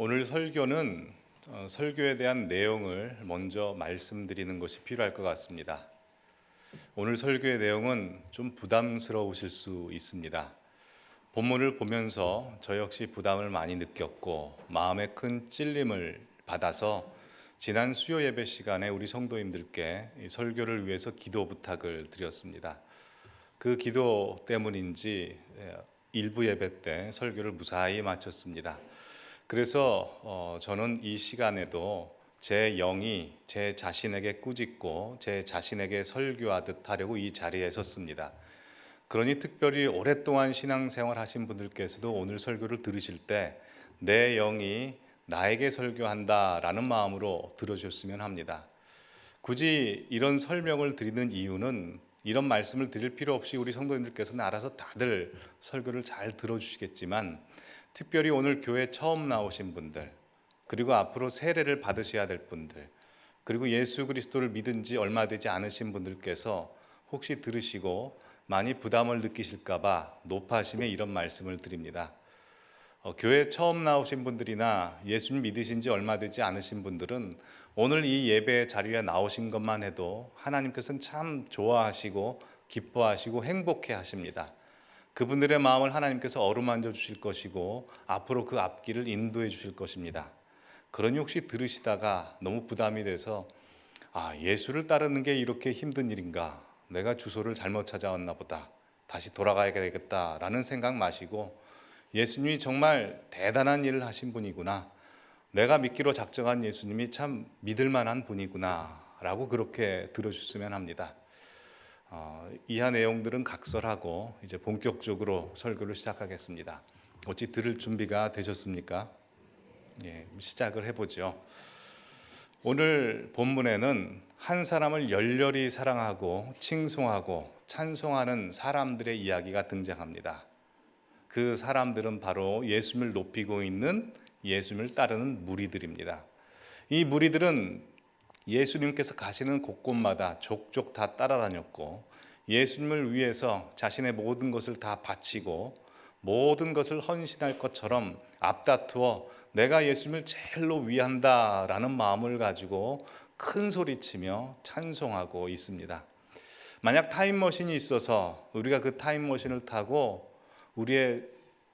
오늘 설교는 설교에 대한 내용을 먼저 말씀드리는 것이 필요할 것 같습니다. 오늘 설교의 내용은 좀 부담스러우실 수 있습니다. 본문을 보면서 저 역시 부담을 많이 느꼈고 마음에 큰 찔림을 받아서 지난 수요 예배 시간에 우리 성도님들께 이 설교를 위해서 기도 부탁을 드렸습니다. 그 기도 때문인지 일부 예배 때 설교를 무사히 마쳤습니다. 그래서 저는 이 시간에도 제 영이 제 자신에게 꾸짖고 제 자신에게 설교하듯 하려고 이 자리에 섰습니다. 그러니 특별히 오랫동안 신앙생활 하신 분들께서도 오늘 설교를 들으실 때 내 영이 나에게 설교한다라는 마음으로 들어주셨으면 합니다. 굳이 이런 설명을 드리는 이유는 이런 말씀을 드릴 필요 없이 우리 성도님들께서는 알아서 다들 설교를 잘 들어주시겠지만 특별히 오늘 교회 처음 나오신 분들, 그리고 앞으로 세례를 받으셔야 될 분들, 그리고 예수 그리스도를 믿은 지 얼마 되지 않으신 분들께서 혹시 들으시고 많이 부담을 느끼실까 봐 높아심에 이런 말씀을 드립니다. 교회 처음 나오신 분들이나 예수님 믿으신 지 얼마 되지 않으신 분들은 오늘 이 예배 자리에 나오신 것만 해도 하나님께서는 참 좋아하시고 기뻐하시고 행복해 하십니다. 그분들의 마음을 하나님께서 어루만져 주실 것이고 앞으로 그 앞길을 인도해 주실 것입니다. 그러니 혹시 들으시다가 너무 부담이 돼서 예수를 따르는 게 이렇게 힘든 일인가, 내가 주소를 잘못 찾아왔나 보다, 다시 돌아가야 되겠다라는 생각 마시고 예수님이 정말 대단한 일을 하신 분이구나, 내가 믿기로 작정한 예수님이 참 믿을 만한 분이구나 라고 그렇게 들어주셨으면 합니다. 이하 내용들은 각설하고 이제 본격적으로 설교를 시작하겠습니다. 어찌 들을 준비가 되셨습니까? 시작을 해보죠. 오늘 본문에는 한 사람을 열렬히 사랑하고 칭송하고 찬송하는 사람들의 이야기가 등장합니다. 그 사람들은 바로 예수님을 높이고 있는 예수님을 따르는 무리들입니다. 이 무리들은 예수님께서 가시는 곳곳마다 족족 다 따라다녔고 예수님을 위해서 자신의 모든 것을 다 바치고 모든 것을 헌신할 것처럼 앞다투어 내가 예수님을 제일로 위한다라는 마음을 가지고 큰 소리치며 찬송하고 있습니다. 만약 타임머신이 있어서 우리가 그 타임머신을 타고 우리의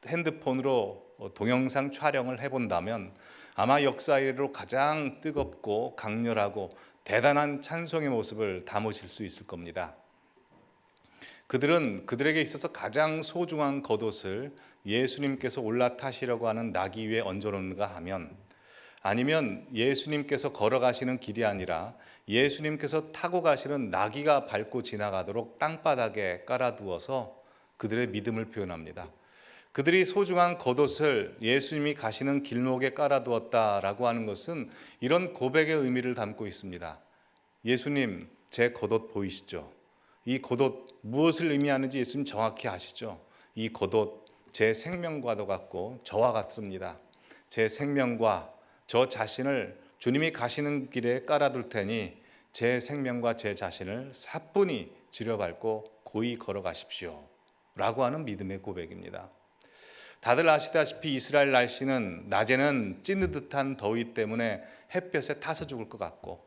핸드폰으로 동영상 촬영을 해본다면 아마 역사로 가장 뜨겁고 강렬하고 대단한 찬송의 모습을 담으실 수 있을 겁니다. 그들은 그들에게 있어서 가장 소중한 겉옷을 예수님께서 올라타시려고 하는 나귀 위에 얹어놓는가 하면, 아니면 예수님께서 걸어가시는 길이 아니라 예수님께서 타고 가시는 나귀가 밟고 지나가도록 땅바닥에 깔아두어서 그들의 믿음을 표현합니다. 그들이 소중한 겉옷을 예수님이 가시는 길목에 깔아두었다라고 하는 것은 이런 고백의 의미를 담고 있습니다. 예수님, 제 겉옷 보이시죠? 이 겉옷 무엇을 의미하는지 예수님 정확히 아시죠? 이 겉옷 제 생명과도 같고 저와 같습니다. 제 생명과 저 자신을 주님이 가시는 길에 깔아둘 테니 제 생명과 제 자신을 사뿐히 지려밟고 고이 걸어가십시오 라고 하는 믿음의 고백입니다. 다들 아시다시피 이스라엘 날씨는 낮에는 찌느듯한 더위 때문에 햇볕에 타서 죽을 것 같고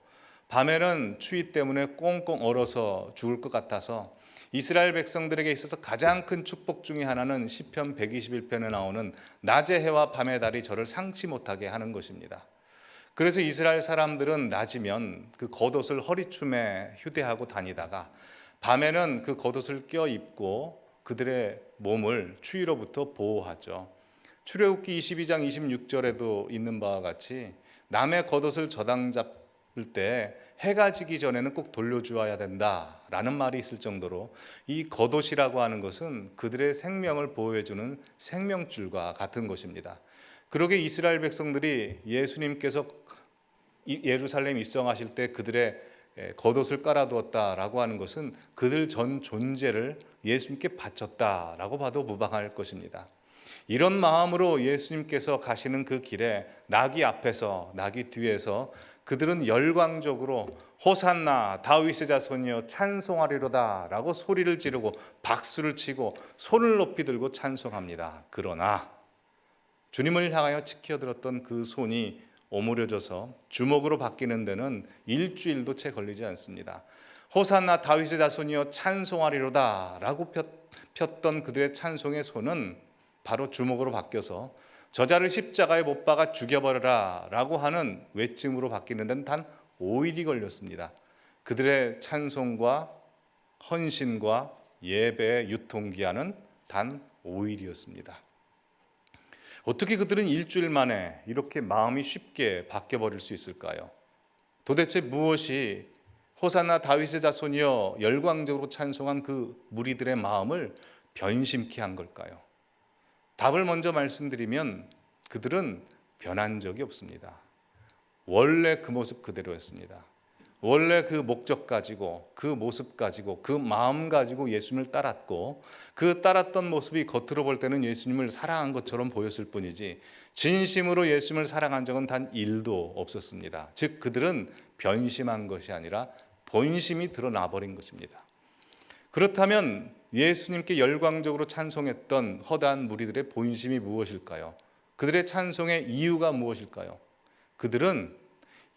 밤에는 추위 때문에 꽁꽁 얼어서 죽을 것 같아서 이스라엘 백성들에게 있어서 가장 큰 축복 중에 하나는 시편 121편에 나오는 낮의 해와 밤의 달이 저를 상치 못하게 하는 것입니다. 그래서 이스라엘 사람들은 낮이면 그 겉옷을 허리춤에 휴대하고 다니다가 밤에는 그 겉옷을 껴입고 그들의 몸을 추위로부터 보호하죠. 출애굽기 22장 26절에도 있는 바와 같이 남의 겉옷을 저당 잡을 때 해가 지기 전에는 꼭 돌려주어야 된다라는 말이 있을 정도로 이 겉옷이라고 하는 것은 그들의 생명을 보호해주는 생명줄과 같은 것입니다. 그러게 이스라엘 백성들이 예수님께서 예루살렘 입성하실 때 그들의 겉옷을 깔아두었다라고 하는 것은 그들 전 존재를 예수님께 바쳤다라고 봐도 무방할 것입니다. 이런 마음으로 예수님께서 가시는 그 길에 나귀 앞에서 나귀 뒤에서 그들은 열광적으로 호산나 다윗의 자손이여 찬송하리로다 라고 소리를 지르고 박수를 치고 손을 높이 들고 찬송합니다. 그러나 주님을 향하여 치켜들었던 그 손이 오므려져서 주먹으로 바뀌는 데는 일주일도 채 걸리지 않습니다. 호산나 다윗의 자손이여 찬송하리로다 라고 폈던 그들의 찬송의 손은 바로 주먹으로 바뀌어서 저자를 십자가에 못 박아 죽여버려라 라고 하는 외침으로 바뀌는 데는 단 5일이 걸렸습니다. 그들의 찬송과 헌신과 예배의 유통기한은 단 5일이었습니다. 어떻게 그들은 일주일 만에 이렇게 마음이 쉽게 바뀌어버릴 수 있을까요? 도대체 무엇이 호산나 다윗의 자손이여 열광적으로 찬송한 그 무리들의 마음을 변심케 한 걸까요? 답을 먼저 말씀드리면 그들은 변한 적이 없습니다. 원래 그 모습 그대로였습니다. 원래 그 목적 가지고, 그 모습 가지고, 그 마음 가지고 예수님을 따랐고, 그 따랐던 모습이 겉으로 볼 때는 예수님을 사랑한 것처럼 보였을 뿐이지 진심으로 예수님을 사랑한 적은 단 1도 없었습니다. 즉 그들은 변심한 것이 아니라 본심이 드러나 버린 것입니다. 그렇다면 예수님께 열광적으로 찬송했던 허다한 무리들의 본심이 무엇일까요? 그들의 찬송의 이유가 무엇일까요? 그들은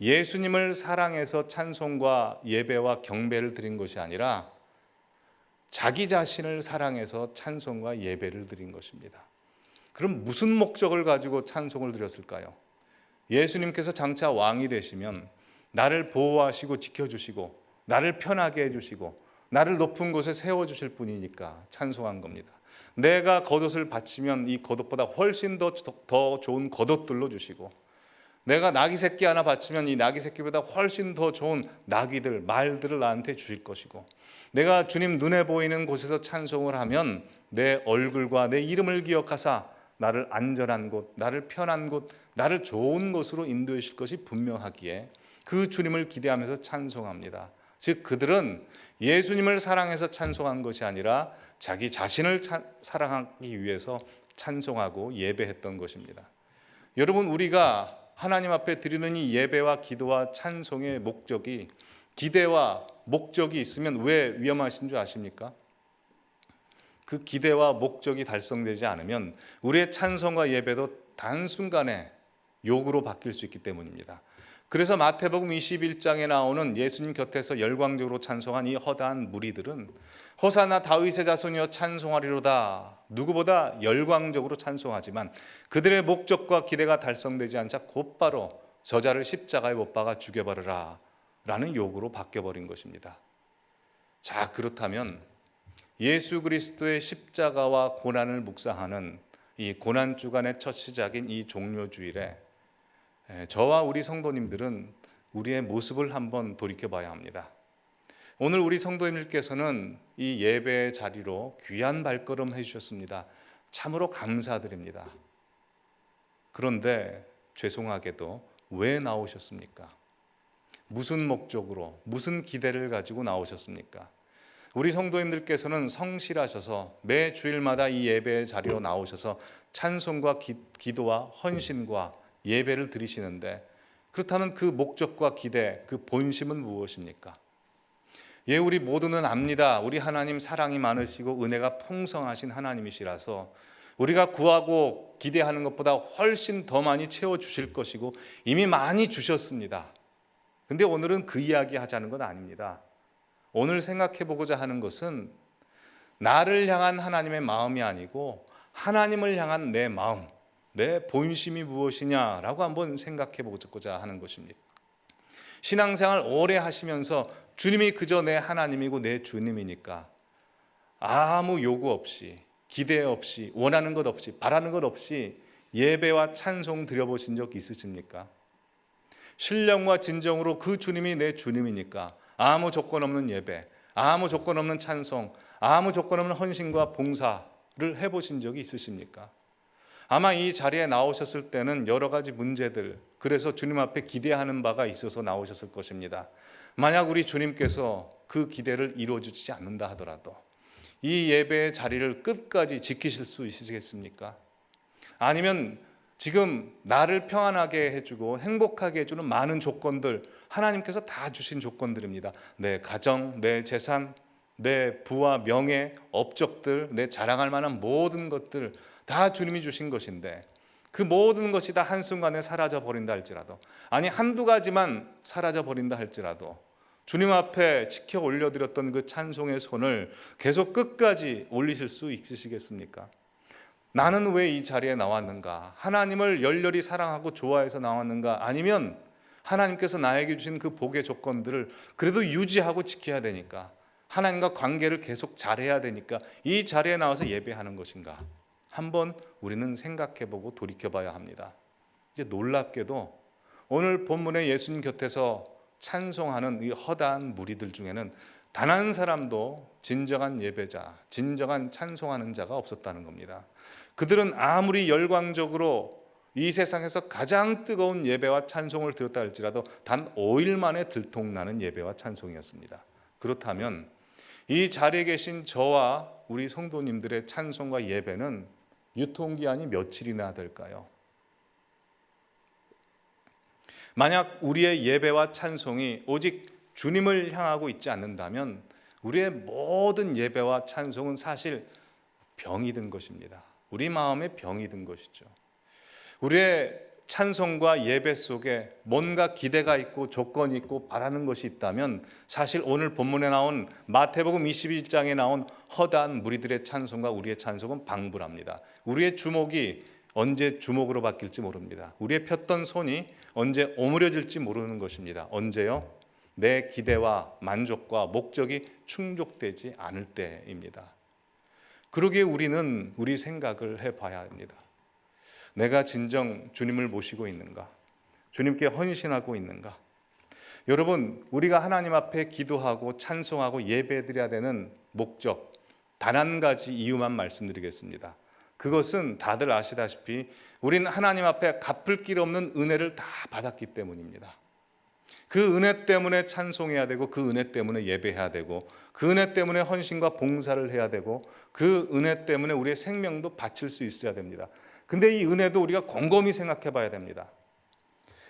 예수님을 사랑해서 찬송과 예배와 경배를 드린 것이 아니라 자기 자신을 사랑해서 찬송과 예배를 드린 것입니다. 그럼 무슨 목적을 가지고 찬송을 드렸을까요? 예수님께서 장차 왕이 되시면 나를 보호하시고 지켜주시고 나를 편하게 해주시고 나를 높은 곳에 세워주실 분이니까 찬송한 겁니다. 내가 겉옷을 바치면 이 겉옷보다 훨씬 더 좋은 겉옷들로 주시고, 내가 나귀 새끼 하나 바치면 이 나귀 새끼보다 훨씬 더 좋은 나귀들, 말들을 나한테 주실 것이고, 내가 주님 눈에 보이는 곳에서 찬송을 하면 내 얼굴과 내 이름을 기억하사 나를 안전한 곳, 나를 편한 곳, 나를 좋은 곳으로 인도해 주실 것이 분명하기에 그 주님을 기대하면서 찬송합니다. 즉 그들은 예수님을 사랑해서 찬송한 것이 아니라 자기 자신을 사랑하기 위해서 찬송하고 예배했던 것입니다. 여러분, 우리가 하나님 앞에 드리는 이 예배와 기도와 찬송의 목적이, 기대와 목적이 있으면 왜 위험하신 줄 아십니까? 그 기대와 목적이 달성되지 않으면 우리의 찬송과 예배도 단순간에 욕으로 바뀔 수 있기 때문입니다. 그래서 마태복음 21장에 나오는 예수님 곁에서 열광적으로 찬송한 이 허다한 무리들은 호산나 다윗의 자손이여 찬송하리로다, 누구보다 열광적으로 찬송하지만 그들의 목적과 기대가 달성되지 않자 곧바로 저자를 십자가에 못 박아 죽여버려라 라는 욕으로 바뀌어버린 것입니다. 자, 그렇다면 예수 그리스도의 십자가와 고난을 묵상하는 이 고난주간의 첫 시작인 이 종료주일에 저와 우리 성도님들은 우리의 모습을 한번 돌이켜봐야 합니다. 오늘 우리 성도님들께서는 이 예배 자리로 귀한 발걸음 해주셨습니다. 참으로 감사드립니다. 그런데 죄송하게도 왜 나오셨습니까? 무슨 목적으로, 무슨 기대를 가지고 나오셨습니까? 우리 성도님들께서는 성실하셔서 매 주일마다 이 예배 자리로 나오셔서 찬송과 기도와 헌신과 예배를 드리시는데, 그렇다면 그 목적과 기대, 그 본심은 무엇입니까? 예, 우리 모두는 압니다. 우리 하나님 사랑이 많으시고 은혜가 풍성하신 하나님이시라서 우리가 구하고 기대하는 것보다 훨씬 더 많이 채워주실 것이고 이미 많이 주셨습니다. 근데 오늘은 그 이야기 하자는 건 아닙니다. 오늘 생각해 보고자 하는 것은 나를 향한 하나님의 마음이 아니고 하나님을 향한 내 마음, 내 본심이 무엇이냐라고 한번 생각해 보고자 하는 것입니다. 신앙생활 오래 하시면서 주님이 그저 내 하나님이고 내 주님이니까 아무 요구 없이, 기대 없이, 원하는 것 없이, 바라는 것 없이 예배와 찬송 드려보신 적 있으십니까? 신령과 진정으로 그 주님이 내 주님이니까 아무 조건 없는 예배, 아무 조건 없는 찬송, 아무 조건 없는 헌신과 봉사를 해보신 적이 있으십니까? 아마 이 자리에 나오셨을 때는 여러 가지 문제들, 그래서 주님 앞에 기대하는 바가 있어서 나오셨을 것입니다. 만약 우리 주님께서 그 기대를 이루어주지 않는다 하더라도 이 예배의 자리를 끝까지 지키실 수 있으시겠습니까? 아니면 지금 나를 평안하게 해주고 행복하게 해주는 많은 조건들, 하나님께서 다 주신 조건들입니다. 내 가정, 내 재산, 내 부와 명예, 업적들, 내 자랑할 만한 모든 것들 다 주님이 주신 것인데 그 모든 것이 다 한순간에 사라져 버린다 할지라도, 아니 한두 가지만 사라져 버린다 할지라도 주님 앞에 지켜 올려드렸던 그 찬송의 손을 계속 끝까지 올리실 수 있으시겠습니까? 나는 왜 이 자리에 나왔는가? 하나님을 열렬히 사랑하고 좋아해서 나왔는가? 아니면 하나님께서 나에게 주신 그 복의 조건들을 그래도 유지하고 지켜야 되니까, 하나님과 관계를 계속 잘해야 되니까 이 자리에 나와서 예배하는 것인가? 한번 우리는 생각해보고 돌이켜봐야 합니다. 이제 놀랍게도 오늘 본문의 예수님 곁에서 찬송하는 이 허다한 무리들 중에는 단 한 사람도 진정한 예배자, 진정한 찬송하는 자가 없었다는 겁니다. 그들은 아무리 열광적으로 이 세상에서 가장 뜨거운 예배와 찬송을 드렸다 할지라도 단 5일 만에 들통나는 예배와 찬송이었습니다. 그렇다면 이 자리에 계신 저와 우리 성도님들의 찬송과 예배는 유통기한이 며칠이나 될까요? 만약 우리의 예배와 찬송이 오직 주님을 향하고 있지 않는다면 우리의 모든 예배와 찬송은 사실 병이 든 것입니다. 우리 마음에 병이 든 것이죠. 우리의 찬송과 예배 속에 뭔가 기대가 있고 조건이 있고 바라는 것이 있다면 사실 오늘 본문에 나온 마태복음 21장에 나온 허다한 무리들의 찬송과 우리의 찬송은 방불합니다. 우리의 주목이 언제 주목으로 바뀔지 모릅니다. 우리의 폈던 손이 언제 오므려질지 모르는 것입니다. 언제요? 내 기대와 만족과 목적이 충족되지 않을 때입니다. 그러기에 우리는 우리 생각을 해봐야 합니다. 내가 진정 주님을 모시고 있는가? 주님께 헌신하고 있는가? 여러분, 우리가 하나님 앞에 기도하고 찬송하고 예배드려야 되는 목적, 단 한 가지 이유만 말씀드리겠습니다. 그것은 다들 아시다시피 우리는 하나님 앞에 갚을 길 없는 은혜를 다 받았기 때문입니다. 그 은혜 때문에 찬송해야 되고, 그 은혜 때문에 예배해야 되고, 그 은혜 때문에 헌신과 봉사를 해야 되고, 그 은혜 때문에 우리의 생명도 바칠 수 있어야 됩니다. 근데 이 은혜도 우리가 곰곰이 생각해 봐야 됩니다.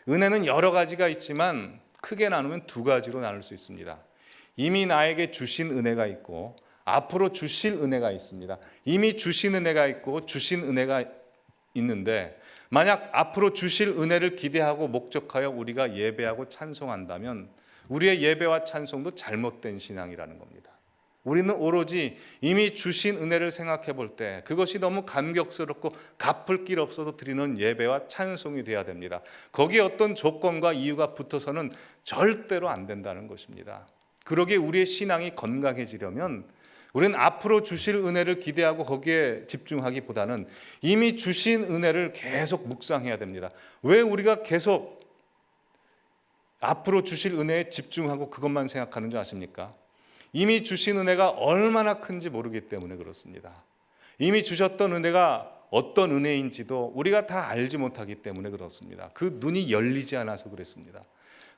은혜는 여러 가지가 있지만 크게 나누면 두 가지로 나눌 수 있습니다. 이미 나에게 주신 은혜가 있고 앞으로 주실 은혜가 있습니다. 이미 주신 은혜가 있고 주신 은혜가 있는데, 만약 앞으로 주실 은혜를 기대하고 목적하여 우리가 예배하고 찬송한다면 우리의 예배와 찬송도 잘못된 신앙이라는 겁니다. 우리는 오로지 이미 주신 은혜를 생각해 볼 때 그것이 너무 감격스럽고 갚을 길 없어도 드리는 예배와 찬송이 되어야 됩니다. 거기에 어떤 조건과 이유가 붙어서는 절대로 안 된다는 것입니다. 그러기에 우리의 신앙이 건강해지려면 우리는 앞으로 주실 은혜를 기대하고 거기에 집중하기보다는 이미 주신 은혜를 계속 묵상해야 됩니다. 왜 우리가 계속 앞으로 주실 은혜에 집중하고 그것만 생각하는 줄 아십니까? 이미 주신 은혜가 얼마나 큰지 모르기 때문에 그렇습니다. 이미 주셨던 은혜가 어떤 은혜인지도 우리가 다 알지 못하기 때문에 그렇습니다. 그 눈이 열리지 않아서 그랬습니다.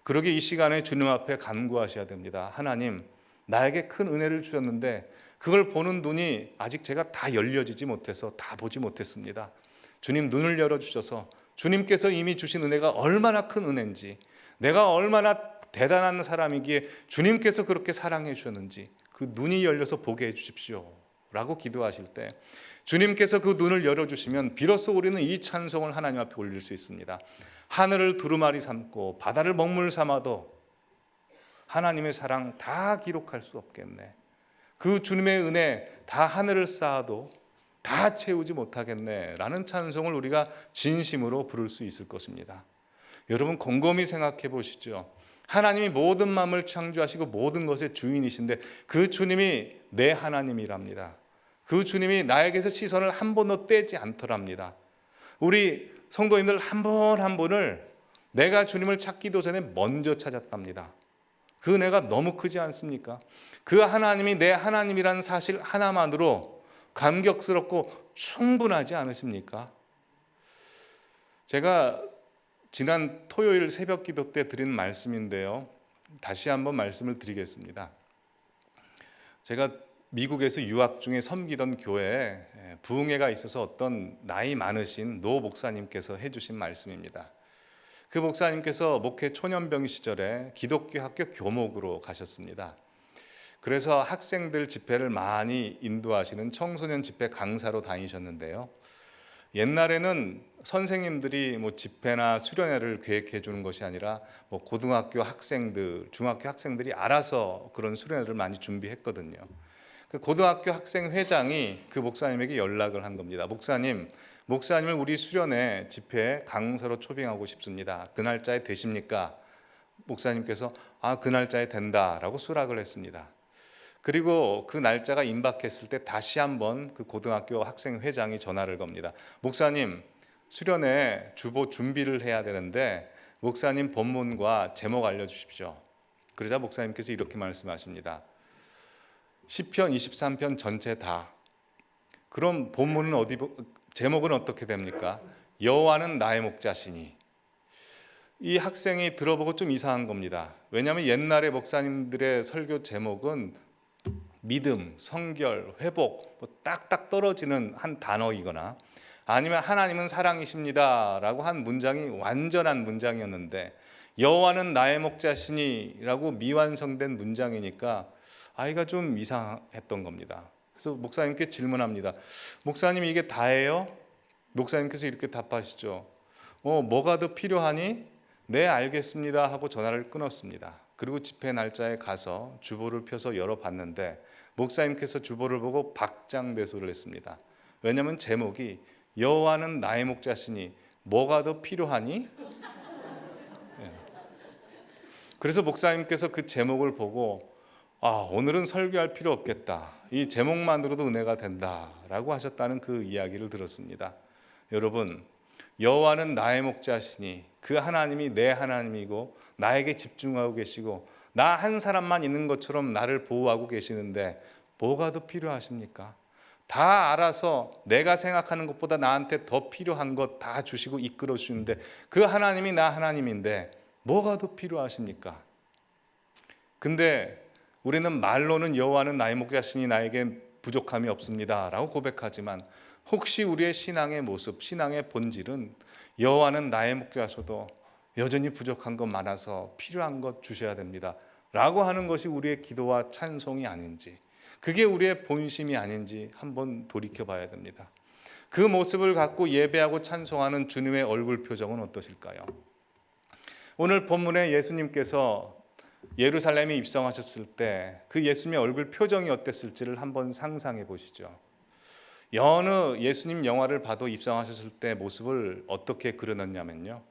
그러기에 이 시간에 주님 앞에 간구하셔야 됩니다. 하나님, 나에게 큰 은혜를 주셨는데 그걸 보는 눈이 아직 제가 다 열려지지 못해서 다 보지 못했습니다. 주님, 눈을 열어주셔서 주님께서 이미 주신 은혜가 얼마나 큰 은혜인지, 내가 얼마나 대단한 사람이기에 주님께서 그렇게 사랑해 주셨는지 그 눈이 열려서 보게 해 주십시오 라고 기도하실 때 주님께서 그 눈을 열어주시면 비로소 우리는 이 찬송을 하나님 앞에 올릴 수 있습니다. 하늘을 두루마리 삼고 바다를 먹물 삼아도 하나님의 사랑 다 기록할 수 없겠네. 그 주님의 은혜 다 하늘을 쌓아도 다 채우지 못하겠네 라는 찬송을 우리가 진심으로 부를 수 있을 것입니다. 여러분, 곰곰이 생각해 보시죠. 하나님이 모든 마음을 창조하시고 모든 것의 주인이신데 그 주님이 내 하나님이랍니다. 그 주님이 나에게서 시선을 한 번도 떼지 않더랍니다. 우리 성도님들 한 분 한 분을 내가 주님을 찾기도 전에 먼저 찾았답니다. 그 은혜가 너무 크지 않습니까? 그 하나님이 내 하나님이라는 사실 하나만으로 감격스럽고 충분하지 않으십니까? 제가 지난 토요일 새벽 기도 때 드린 말씀인데요, 다시 한번 말씀을 드리겠습니다. 제가 미국에서 유학 중에 섬기던 교회에 부흥회가 있어서 어떤 나이 많으신 노 목사님께서 해주신 말씀입니다. 그 목사님께서 목회 초년병 시절에 기독교 학교 교목으로 가셨습니다. 그래서 학생들 집회를 많이 인도하시는 청소년 집회 강사로 다니셨는데요, 옛날에는 선생님들이 뭐 집회나 수련회를 계획해 주는 것이 아니라 뭐 고등학교 학생들, 중학교 학생들이 알아서 그런 수련회를 많이 준비했거든요. 그 고등학교 학생 회장이 그 목사님에게 연락을 한 겁니다. 목사님을 우리 수련회 집회에 강사로 초빙하고 싶습니다. 그 날짜에 되십니까? 목사님께서 그 날짜에 된다라고 수락을 했습니다. 그리고 그 날짜가 임박했을 때 다시 한번 그 고등학교 학생 회장이 전화를 겁니다. 목사님, 수련회 주보 준비를 해야 되는데 목사님 본문과 제목 알려주십시오. 그러자 목사님께서 이렇게 말씀하십니다. 시편 23편 전체 다. 그럼 본문은 제목은 어떻게 됩니까? 여호와는 나의 목자시니. 이 학생이 들어보고 좀 이상한 겁니다. 왜냐하면 옛날에 목사님들의 설교 제목은 믿음, 성결, 회복, 딱딱 떨어지는 한 단어이거나 아니면 하나님은 사랑이십니다 라고 한 문장이 완전한 문장이었는데, 여호와는 나의 목자시니 라고 미완성된 문장이니까 아이가 좀 이상했던 겁니다. 그래서 목사님께 질문합니다. 목사님, 이게 다예요? 목사님께서 이렇게 답하시죠. 뭐가 더 필요하니? 네, 알겠습니다 하고 전화를 끊었습니다. 그리고 집회 날짜에 가서 주보를 펴서 열어봤는데 목사님께서 주보를 보고 박장대소를 했습니다. 왜냐하면 제목이 여호와는 나의 목자시니 뭐가 더 필요하니? 그래서 목사님께서 그 제목을 보고 오늘은 설교할 필요 없겠다, 이 제목만으로도 은혜가 된다라고 하셨다는 그 이야기를 들었습니다. 여러분, 여호와는 나의 목자시니 그 하나님이 내 하나님이고 나에게 집중하고 계시고 나 한 사람만 있는 것처럼 나를 보호하고 계시는데 뭐가 더 필요하십니까? 다 알아서 내가 생각하는 것보다 나한테 더 필요한 것 다 주시고 이끌어 주시는데 그 하나님이 나 하나님인데 뭐가 더 필요하십니까? 근데 우리는 말로는 여호와는 나의 목자시니 나에게 부족함이 없습니다 라고 고백하지만 혹시 우리의 신앙의 모습, 신앙의 본질은 여호와는 나의 목자셔도 여전히 부족한 것 많아서 필요한 것 주셔야 됩니다 라고 하는 것이 우리의 기도와 찬송이 아닌지, 그게 우리의 본심이 아닌지 한번 돌이켜 봐야 됩니다. 그 모습을 갖고 예배하고 찬송하는 주님의 얼굴 표정은 어떠실까요? 오늘 본문에 예수님께서 예루살렘에 입성하셨을 때 그 예수님의 얼굴 표정이 어땠을지를 한번 상상해 보시죠. 여느 예수님 영화를 봐도 입성하셨을 때 모습을 어떻게 그려놨냐면요,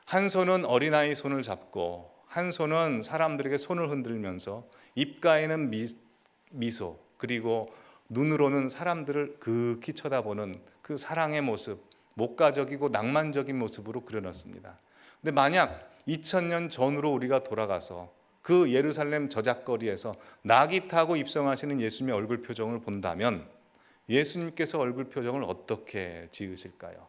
한 손은 어린아이 손을 잡고 한 손은 사람들에게 손을 흔들면서 입가에는 미소, 그리고 눈으로는 사람들을 극히 쳐다보는 그 사랑의 모습, 목가적이고 낭만적인 모습으로 그려놨습니다. 근데 만약 2000년 전으로 우리가 돌아가서 그 예루살렘 저작거리에서 낙이 타고 입성하시는 예수님의 얼굴 표정을 본다면 예수님께서 얼굴 표정을 어떻게 지으실까요?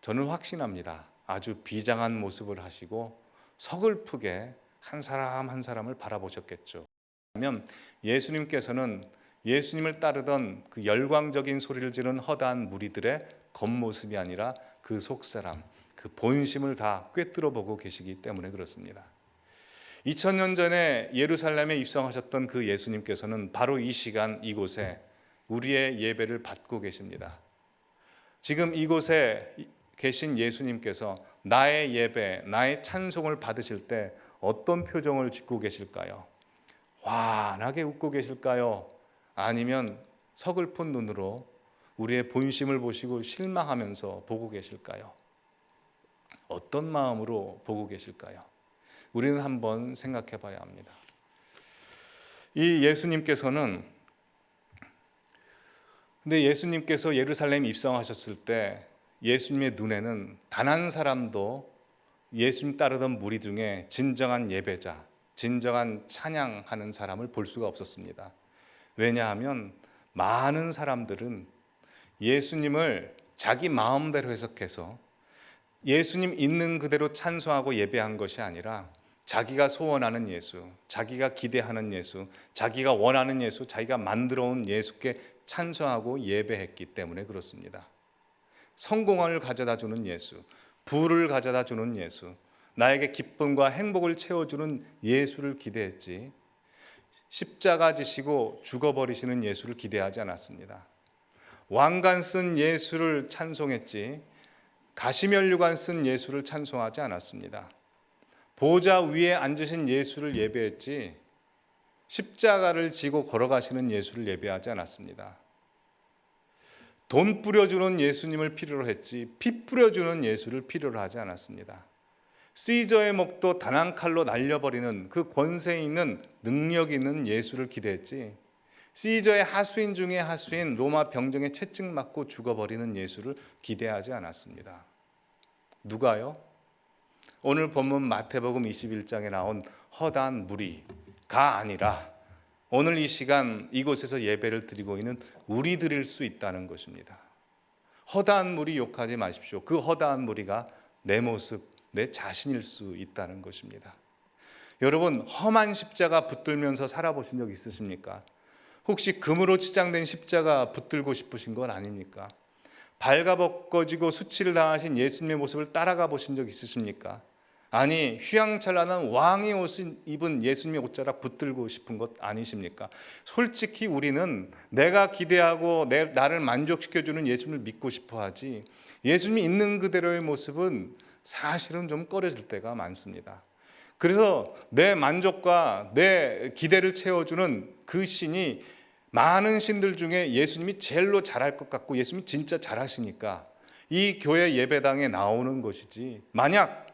저는 확신합니다. 아주 비장한 모습을 하시고 서글프게 한 사람 한 사람을 바라보셨겠죠. 그러면 예수님께서는 예수님을 따르던 그 열광적인 소리를 지르는 허다한 무리들의 겉모습이 아니라 그 속사람, 그 본심을 다 꿰뚫어 보고 계시기 때문에 그렇습니다. 2000년 전에 예루살렘에 입성하셨던 그 예수님께서는 바로 이 시간 이곳에 우리의 예배를 받고 계십니다. 지금 이곳에 계신 예수님께서 나의 예배, 나의 찬송을 받으실 때 어떤 표정을 짓고 계실까요? 환하게 웃고 계실까요? 아니면 서글픈 눈으로 우리의 본심을 보시고 실망하면서 보고 계실까요? 어떤 마음으로 보고 계실까요? 우리는 한번 생각해 봐야 합니다. 이 예수님께서 예루살렘 입성하셨을 때 예수님의 눈에는 단 한 사람도 예수님 따르던 무리 중에 진정한 예배자, 진정한 찬양하는 사람을 볼 수가 없었습니다. 왜냐하면 많은 사람들은 예수님을 자기 마음대로 해석해서 예수님 있는 그대로 찬송하고 예배한 것이 아니라 자기가 소원하는 예수, 자기가 기대하는 예수, 자기가 원하는 예수, 자기가 만들어 온 예수께 찬송하고 예배했기 때문에 그렇습니다. 성공을 가져다 주는 예수, 부를 가져다 주는 예수, 나에게 기쁨과 행복을 채워주는 예수를 기대했지 십자가 지시고 죽어버리시는 예수를 기대하지 않았습니다. 왕관 쓴 예수를 찬송했지 가시면류관 쓴 예수를 찬송하지 않았습니다. 보좌 위에 앉으신 예수를 예배했지 십자가를 지고 걸어가시는 예수를 예배하지 않았습니다. 돈 뿌려주는 예수님을 필요로 했지 피 뿌려주는 예수를 필요로 하지 않았습니다. 시저의 목도 단 한 칼로 날려버리는 그 권세 있는 능력 있는 예수를 기대했지 시저의 하수인 중에 하수인 로마 병정에 채찍 맞고 죽어버리는 예수를 기대하지 않았습니다. 누가요? 오늘 본문 마태복음 21장에 나온 허다한 무리가 아니라 오늘 이 시간 이곳에서 예배를 드리고 있는 우리들일 수 있다는 것입니다. 허다한 무리 욕하지 마십시오. 그 허다한 무리가 내 모습, 내 자신일 수 있다는 것입니다. 여러분, 험한 십자가 붙들면서 살아보신 적 있으십니까? 혹시 금으로 치장된 십자가 붙들고 싶으신 건 아닙니까? 발가벗겨지고 수치를 당하신 예수님의 모습을 따라가 보신 적 있으십니까? 아니, 휘황찬란한 왕의 옷을 입은 예수님의 옷자락 붙들고 싶은 것 아니십니까? 솔직히 우리는 내가 기대하고 나를 만족시켜주는 예수님을 믿고 싶어 하지 예수님이 있는 그대로의 모습은 사실은 좀 꺼려질 때가 많습니다. 그래서 내 만족과 내 기대를 채워주는 그 신이 많은 신들 중에 예수님이 제일로 잘할 것 같고 예수님이 진짜 잘하시니까 이 교회 예배당에 나오는 것이지 만약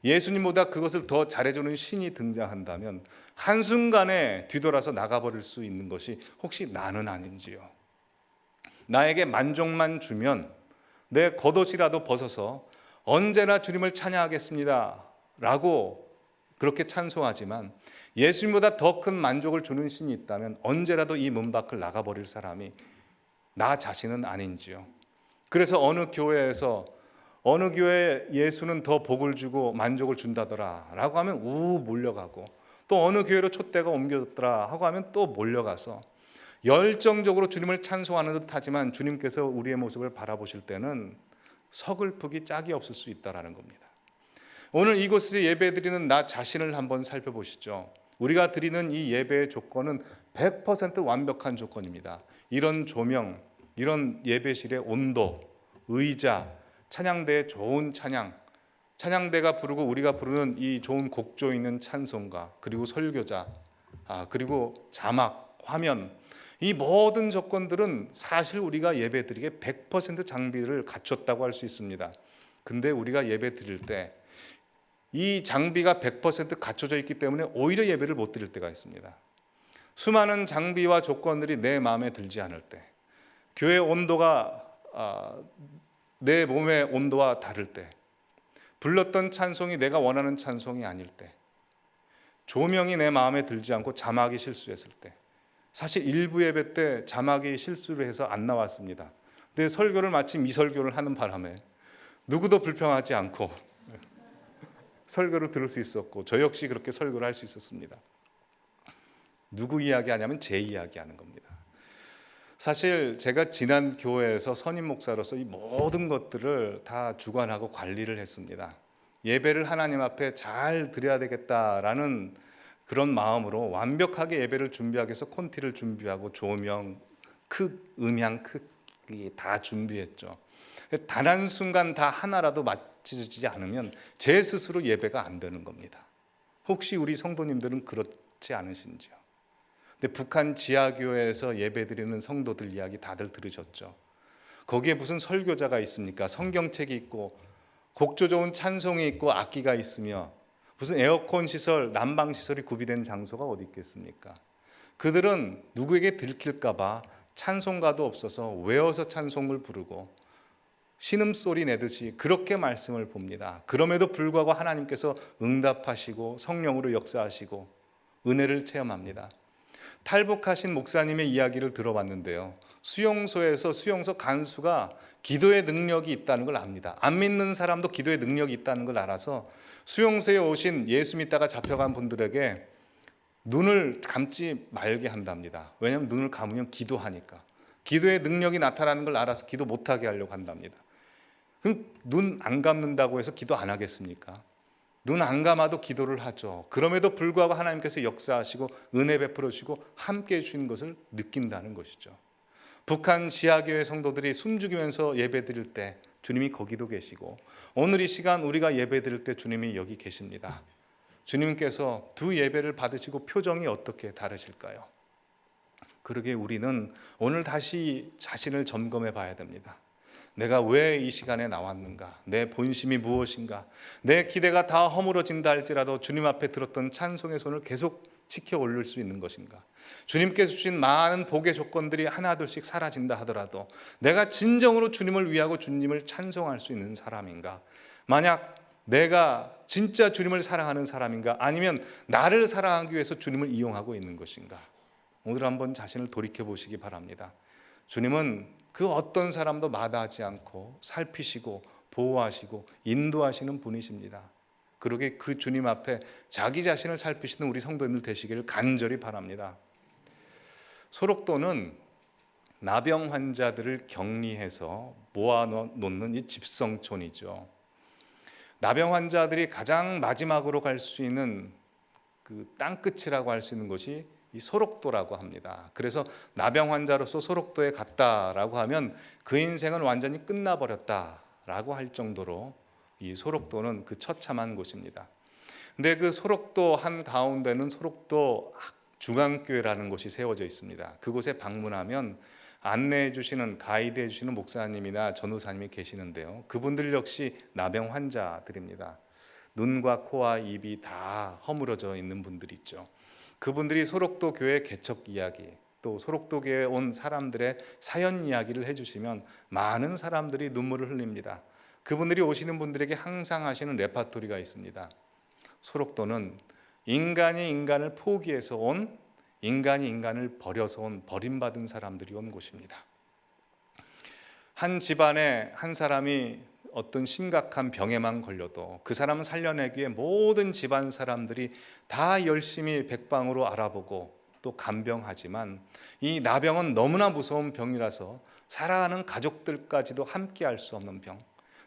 예수님보다 그것을 더 잘해주는 신이 등장한다면 한순간에 뒤돌아서 나가버릴 수 있는 것이 혹시 나는 아닌지요. 나에게 만족만 주면 내 겉옷이라도 벗어서 언제나 주님을 찬양하겠습니다 라고 그렇게 찬송하지만 예수님보다 더 큰 만족을 주는 신이 있다면 언제라도 이 문 밖을 나가버릴 사람이 나 자신은 아닌지요. 그래서 어느 교회에서 어느 교회에 예수는 더 복을 주고 만족을 준다더라 라고 하면 몰려가고 또 어느 교회로 촛대가 옮겨졌더라 하고 하면 또 몰려가서 열정적으로 주님을 찬송하는 듯 하지만 주님께서 우리의 모습을 바라보실 때는 서글프기 짝이 없을 수 있다는 겁니다. 오늘 이곳에서 예배드리는 나 자신을 한번 살펴보시죠. 우리가 드리는 이 예배의 조건은 100% 완벽한 조건입니다. 이런 조명, 이런 예배실의 온도, 의자, 찬양대의 좋은 찬양, 찬양대가 부르고 우리가 부르는 이 좋은 곡조 있는 찬송가, 그리고 설교자, 그리고 자막, 화면, 이 모든 조건들은 사실 우리가 예배드리기에 100% 장비를 갖췄다고 할 수 있습니다. 근데 우리가 예배 드릴 때 이 장비가 100% 갖춰져 있기 때문에 오히려 예배를 못 드릴 때가 있습니다. 수많은 장비와 조건들이 내 마음에 들지 않을 때, 교회 온도가 내 몸의 온도와 다를 때, 불렀던 찬송이 내가 원하는 찬송이 아닐 때, 조명이 내 마음에 들지 않고 자막이 실수했을 때, 사실 일부 예배 때 자막이 실수를 해서 안 나왔습니다. 근데 설교를 마치 미설교를 하는 바람에 누구도 불평하지 않고 설교를 들을 수 있었고 저 역시 그렇게 설교를 할 수 있었습니다. 누구 이야기하냐면 제 이야기하는 겁니다. 사실 제가 지난 교회에서 선임 목사로서 이 모든 것들을 다 주관하고 관리를 했습니다. 예배를 하나님 앞에 잘 드려야 되겠다라는 그런 마음으로 완벽하게 예배를 준비하기 위해서 콘티를 준비하고 조명, 음향, 다 준비했죠. 단 한순간 다 하나라도 맞춰지지 않으면 제 스스로 예배가 안 되는 겁니다. 혹시 우리 성도님들은 그렇지 않으신지요? 근데 북한 지하교회에서 예배드리는 성도들 이야기 다들 들으셨죠? 거기에 무슨 설교자가 있습니까? 성경책이 있고 곡조 좋은 찬송이 있고 악기가 있으며 무슨 에어컨 시설, 난방 시설이 구비된 장소가 어디 있겠습니까? 그들은 누구에게 들킬까 봐 찬송가도 없어서 외워서 찬송을 부르고 신음소리 내듯이 그렇게 말씀을 봅니다. 그럼에도 불구하고 하나님께서 응답하시고 성령으로 역사하시고 은혜를 체험합니다. 탈북하신 목사님의 이야기를 들어봤는데요. 수용소에서 수용소 간수가 기도의 능력이 있다는 걸 압니다. 안 믿는 사람도 기도의 능력이 있다는 걸 알아서 수용소에 오신 예수 믿다가 잡혀간 분들에게 눈을 감지 말게 한답니다. 왜냐하면 눈을 감으면 기도하니까. 기도의 능력이 나타나는 걸 알아서 기도 못하게 하려고 한답니다. 그럼 눈 안 감는다고 해서 기도 안 하겠습니까? 눈 안 감아도 기도를 하죠. 그럼에도 불구하고 하나님께서 역사하시고 은혜 베풀어 주시고 함께해 주시는 것을 느낀다는 것이죠. 북한 지하교회 성도들이 숨죽이면서 예배드릴 때 주님이 거기도 계시고, 오늘 이 시간 우리가 예배드릴 때 주님이 여기 계십니다. 주님께서 두 예배를 받으시고 표정이 어떻게 다르실까요? 그러게 우리는 오늘 다시 자신을 점검해 봐야 됩니다. 내가 왜 이 시간에 나왔는가? 내 본심이 무엇인가? 내 기대가 다 허물어진다 할지라도 주님 앞에 들었던 찬송의 손을 계속 지켜 올릴 수 있는 것인가? 주님께서 주신 많은 복의 조건들이 하나둘씩 사라진다 하더라도 내가 진정으로 주님을 위하고 주님을 찬송할 수 있는 사람인가? 만약 내가 진짜 주님을 사랑하는 사람인가? 아니면 나를 사랑하기 위해서 주님을 이용하고 있는 것인가? 오늘 한번 자신을 돌이켜 보시기 바랍니다. 주님은 그 어떤 사람도 마다하지 않고 살피시고 보호하시고 인도하시는 분이십니다. 그러게 그 주님 앞에 자기 자신을 살피시는 우리 성도님들 되시기를 간절히 바랍니다. 소록도는 나병 환자들을 격리해서 모아놓는 이 집성촌이죠. 나병 환자들이 가장 마지막으로 갈 수 있는 그 땅끝이라고 할 수 있는 것이 이 소록도라고 합니다. 그래서 나병 환자로서 소록도에 갔다라고 하면 그 인생은 완전히 끝나버렸다라고 할 정도로 이 소록도는 그 처참한 곳입니다. 근데 그 소록도 한 가운데는 소록도 중앙교회라는 곳이 세워져 있습니다. 그곳에 방문하면 안내해 주시는, 가이드해 주시는 목사님이나 전도사님이 계시는데요. 그분들 역시 나병 환자들입니다. 눈과 코와 입이 다 허물어져 있는 분들이 있죠. 그분들이 소록도 교회 개척 이야기, 또 소록도 교회에 온 사람들의 사연 이야기를 해주시면 많은 사람들이 눈물을 흘립니다. 그분들이 오시는 분들에게 항상 하시는 레파토리가 있습니다. 소록도는 인간이 인간을 포기해서 온, 인간이 인간을 버려서 온, 버림받은 사람들이 온 곳입니다. 한 집안에 한 사람이 어떤 심각한 병에만 걸려도 그 사람을 살려내기 위해 모든 집안 사람들이 다 열심히 백방으로 알아보고 또 간병하지만 이 나병은 너무나 무서운 병이라서 사랑하는 가족들까지도 함께 할 수 없는 병,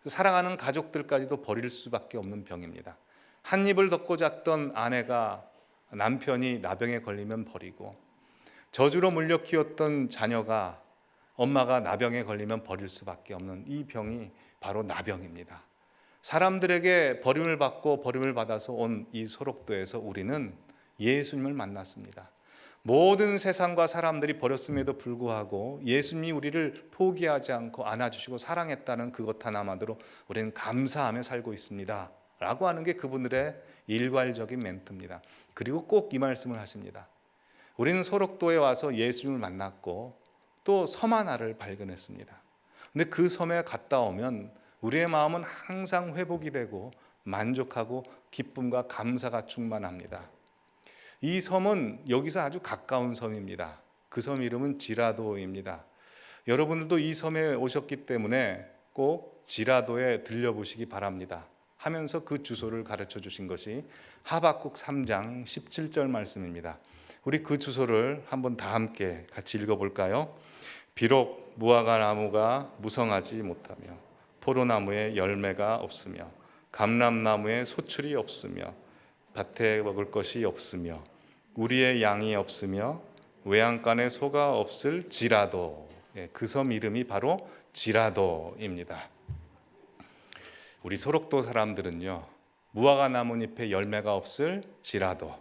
사랑하는 가족들까지도 버릴 수밖에 없는 병입니다. 한 입을 덮고 잤던 아내가 남편이 나병에 걸리면 버리고, 저주로 물려 키웠던 자녀가 엄마가 나병에 걸리면 버릴 수밖에 없는 이 병이 바로 나병입니다. 사람들에게 버림을 받고 버림을 받아서 온 이 소록도에서 우리는 예수님을 만났습니다. 모든 세상과 사람들이 버렸음에도 불구하고 예수님이 우리를 포기하지 않고 안아주시고 사랑했다는 그것 하나만으로 우리는 감사하며 살고 있습니다 라고 하는 게 그분들의 일괄적인 멘트입니다. 그리고 꼭 이 말씀을 하십니다. 우리는 소록도에 와서 예수님을 만났고 또 섬 하나를 발견했습니다. 근데 그 섬에 갔다 오면 우리의 마음은 항상 회복이 되고 만족하고 기쁨과 감사가 충만합니다. 이 섬은 여기서 아주 가까운 섬입니다. 그 섬 이름은 지라도입니다. 여러분들도 이 섬에 오셨기 때문에 꼭 지라도에 들려보시기 바랍니다 하면서 그 주소를 가르쳐 주신 것이 하박국 3장 17절 말씀입니다. 우리 그 주소를 한번 다 함께 같이 읽어볼까요? 비록 무화과 나무가 무성하지 못하며 포도나무에 열매가 없으며 감람나무에 소출이 없으며 밭에 먹을 것이 없으며 우리의 양이 없으며 외양간에 소가 없을지라도, 그 섬 이름이 바로 지라도입니다. 우리 소록도 사람들은요, 무화과 나뭇잎에 열매가 없을지라도,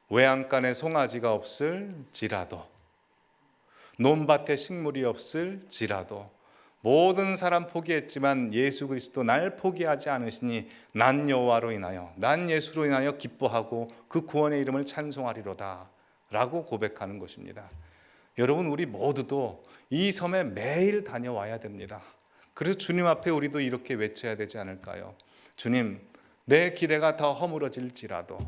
외양간에 송아지가 없을지라도, 논밭에 식물이 없을지라도, 모든 사람 포기했지만 예수 그리스도 날 포기하지 않으시니 난 여호와로 인하여, 난 예수로 인하여 기뻐하고 그 구원의 이름을 찬송하리로다 라고 고백하는 것입니다. 여러분, 우리 모두도 이 섬에 매일 다녀와야 됩니다. 그래서 주님 앞에 우리도 이렇게 외쳐야 되지 않을까요? 주님, 내 기대가 더 허물어질지라도,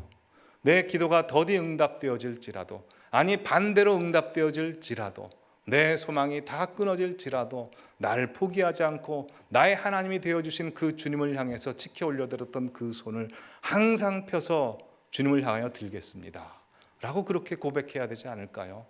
내 기도가 더디 응답되어질지라도, 아니 반대로 응답되어질지라도, 내 소망이 다 끊어질지라도 나를 포기하지 않고 나의 하나님이 되어주신 그 주님을 향해서 지켜 올려드렸던 그 손을 항상 펴서 주님을 향하여 들겠습니다 라고 그렇게 고백해야 되지 않을까요?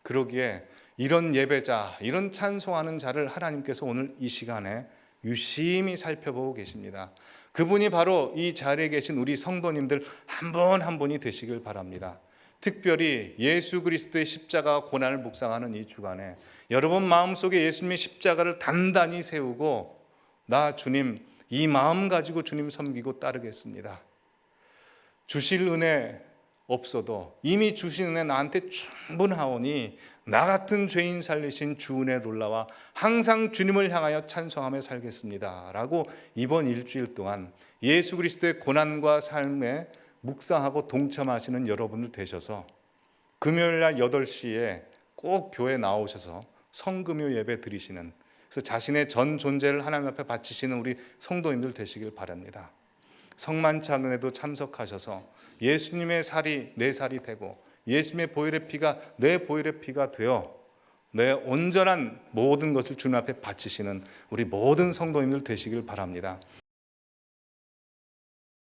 그러기에 이런 예배자, 이런 찬송하는 자를 하나님께서 오늘 이 시간에 유심히 살펴보고 계십니다. 그분이 바로 이 자리에 계신 우리 성도님들 한 분 한 분이 되시길 바랍니다. 특별히 예수 그리스도의 십자가 고난을 묵상하는 이 주간에 여러분 마음속에 예수님의 십자가를 단단히 세우고 나 주님 이 마음 가지고 주님 섬기고 따르겠습니다. 주실 은혜 없어도 이미 주신 은혜 나한테 충분하오니 나 같은 죄인 살리신 주 은혜 놀라와 항상 주님을 향하여 찬송하며 살겠습니다 라고 이번 일주일 동안 예수 그리스도의 고난과 삶에 묵상하고 동참하시는 여러분들 되셔서 금요일날 8시에 꼭 교회 나오셔서 성금요 예배 드리시는, 그래서 자신의 전 존재를 하나님 앞에 바치시는 우리 성도님들 되시길 바랍니다. 성만찬에도 참석하셔서 예수님의 살이 내 살이 되고 예수님의 보혈의 피가 내 보혈의 피가 되어 내 온전한 모든 것을 주님 앞에 바치시는 우리 모든 성도님들 되시길 바랍니다.